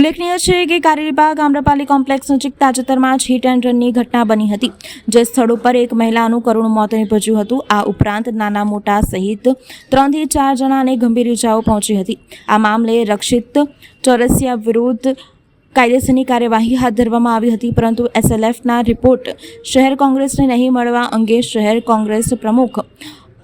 ઉલ્લેખનીય છે કે કારેલીબાગ આમ્રપાલી કોમ્પ્લેક્સ નજીક તાજેતરમાં જ હિટ એન્ડ રનની ઘટના બની હતી, જે સ્થળ ઉપર એક મહિલાનું કરુણ મોત નીપજ્યું હતું। આ ઉપરાંત નાના મોટા સહિત 3 થી 4 જણાને ગંભીર ઇજાઓ પહોંચી હતી। આ મામલે રક્ષિત ચોરસિયા વિરુદ્ધ કાયદેસરની કાર્યવાહી હાથ ધરવામાં આવી હતી, પરંતુ SLFના રિપોર્ટ શહેર કોંગ્રેસને નહીં મળવા અંગે શહેર કોંગ્રેસ પ્રમુખ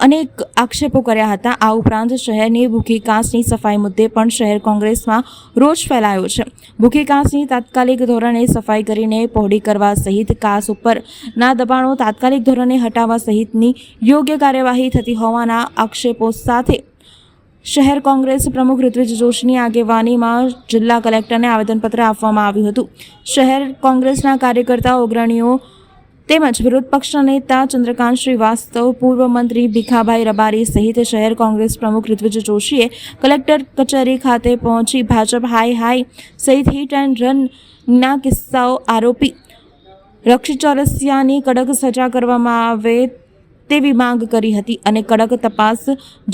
અનેક આક્ષેપો કર્યા હતા। આ ઉપરાંત શહેરની ભૂખી કાંસની સફાઈ મુદ્દે પણ શહેર કોંગ્રેસમાં રોષ ફેલાયો છે। ભૂખી કાંસની તાત્કાલિક ધોરણે સફાઈ કરીને પહોળી કરવા સહિત કાંસ ઉપરના દબાણો તાત્કાલિક ધોરણે હટાવવા સહિતની યોગ્ય કાર્યવાહી થતી હોવાના આક્ષેપો સાથે શહેર કોંગ્રેસ પ્રમુખ ઋત્વિજ જોશીની આગેવાનીમાં જિલ્લા કલેક્ટરને આવેદનપત્ર આપવામાં આવ્યું હતું। શહેર કોંગ્રેસના કાર્યકર્તાઓ, અગ્રણીઓ તેમજ વિરોધ પક્ષના નેતા ચંદ્રકાંત શ્રીવાસ્તવ, પૂર્વ મંત્રી ભીખાભાઈ રબારી સહિત શહેર કોંગ્રેસ પ્રમુખ ઋત્વિજ જોશીએ કલેક્ટર કચેરી ખાતે પહોંચી ભાજપ હાય સહિત હિટ એન્ડ રનના કિસ્સાઓ આરોપી રક્ષિત ચોરસિયાની કડક સજા કરવામાં આવે તેવી માંગ કરી હતી અને કડક તપાસ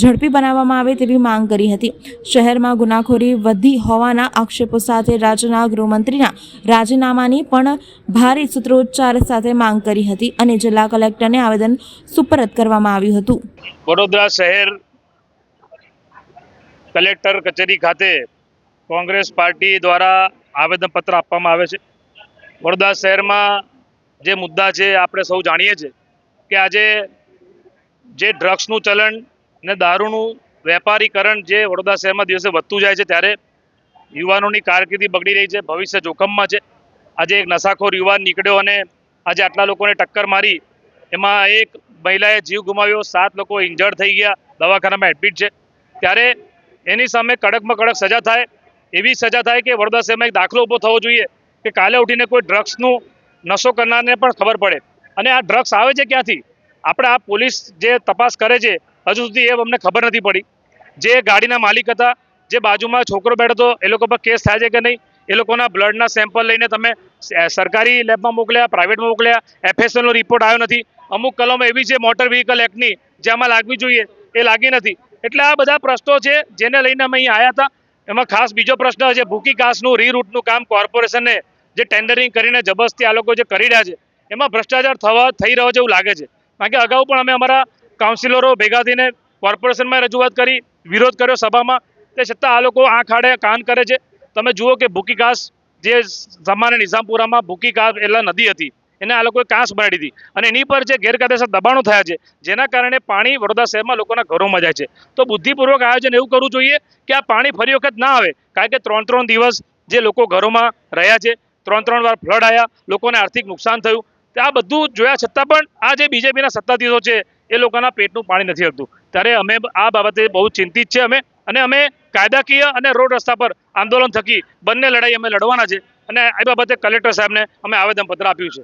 ઝડપી બનાવવામાં આવે તેવી માંગ કરી હતી। શહેરમાં ગુનાખોરી વધી હોવાના આક્ષેપો સાથે રાજ્યના ગૃહમંત્રીના રાજીનામાની પણ ભારે સૂત્રોચ્ચાર સાથે માંગ કરી હતી અને જિલ્લા કલેક્ટરને આવેદન સુપરત કરવામાં આવ્યું હતું। વડોદરા શહેર કલેક્ટર કચેરી ખાતે કોંગ્રેસ પાર્ટી દ્વારા આવેદનપત્ર આપવામાં આવે છે। વડોદરા શહેરમાં જે મુદ્દા છે આપણે સૌ જાણીએ છીએ કે આજે જે ડ્રગ્સનું ચલણ અને દારૂનું વેપારીકરણ જે વડોદરા શહેરમાં દિવસે વધતું જાય છે, ત્યારે યુવાનોની કારકિર્દી બગડી રહી છે, ભવિષ્ય જોખમમાં છે। આજે એક નશાખોર યુવાન નીકળ્યો અને આજે આટલા લોકોને ટક્કર મારી, એમાં એક મહિલાએ જીવ ગુમાવ્યો, 7 લોકો ઇન્જર્ડ થઈ ગયા, દવાખાનામાં એડમિટ છે। ત્યારે એની સામે કડકમાં કડક સજા થાય, એવી સજા થાય કે વડોદરા શહેરમાં એક દાખલો ઊભો થવો જોઈએ કે કાલે ઉઠીને કોઈ ડ્રગ્સનું નશો કરનારને પણ ખબર પડે અને આ ડ્રગ્સ આવે છે ક્યાંથી। આપણે આ પોલીસ જે તપાસ કરે છે હજુ સુધી એ અમને ખબર નથી પડી। જે ગાડીના માલિક હતા, જે બાજુમાં છોકરો બેઠો હતો, એ લોકો પર કેસ થાય છે કે નહીં, એ લોકોના બ્લડના સેમ્પલ લઈને તમે સરકારી લેબમાં મોકલ્યા, પ્રાઇવેટમાં મોકલ્યા, FSLનો રિપોર્ટ આવ્યો નથી। અમુક કલમો એવી છે મોટર વ્હીકલ એક્ટની જે આમાં લાગવી જોઈએ એ લાગી નથી। એટલે આ બધા પ્રશ્નો છે જેને લઈને અમે અહીં આવ્યા હતા। એમાં ખાસ બીજો પ્રશ્ન છે ભૂખી કાંસનું રીરૂટનું કામ કોર્પોરેશનને જે ટેન્ડરિંગ કરીને જબરદસ્તી આ લોકો જે કરી રહ્યા છે, એમાં ભ્રષ્ટાચાર થઈ રહ્યો છે એવું લાગે છે। કારણ કે અગાઉ પણ અમે અમારા કાઉન્સિલરો ભેગા થઈને કોર્પોરેશનમાં રજૂઆત કરી, વિરોધ કર્યો સભામાં, તે છતાં આ લોકો આંખ આડે કાન કરે છે। તમે જુઓ કે ભૂખી કાંસ જે સામાન્ય નિઝામપુરામાં ભૂખી કાંસ એટલે નદી હતી, એને આ લોકોએ કાંસ બનાવી દીધી અને એની પર જે ગેરકાયદેસર દબાણો થયા છે, જેના કારણે પાણી વડોદરા શહેરમાં લોકોના ઘરોમાં જાય છે। તો બુદ્ધિપૂર્વક આયોજન એવું કરવું જોઈએ કે આ પાણી ફરી વખત ના આવે, કારણ કે 3 દિવસ જે લોકો ઘરોમાં રહ્યા છે, 3 વાર ફ્લડ આવ્યા, લોકોને આર્થિક નુકસાન થયું। આ બધું જોયા છતાં પણ આ જે બીજેપીના સત્તાધીશો છે એ લોકોના પેટનું પાણી નથી હલતું। ત્યારે અમે આ બાબતે બહુ ચિંતિત છે અમે કાયદાકીય અને રોડ રસ્તા પર આંદોલન થકી બંને લડાઈ અમે લડવાના છે અને એ બાબતે કલેક્ટર સાહેબને અમે આવેદનપત્ર આપ્યું છે।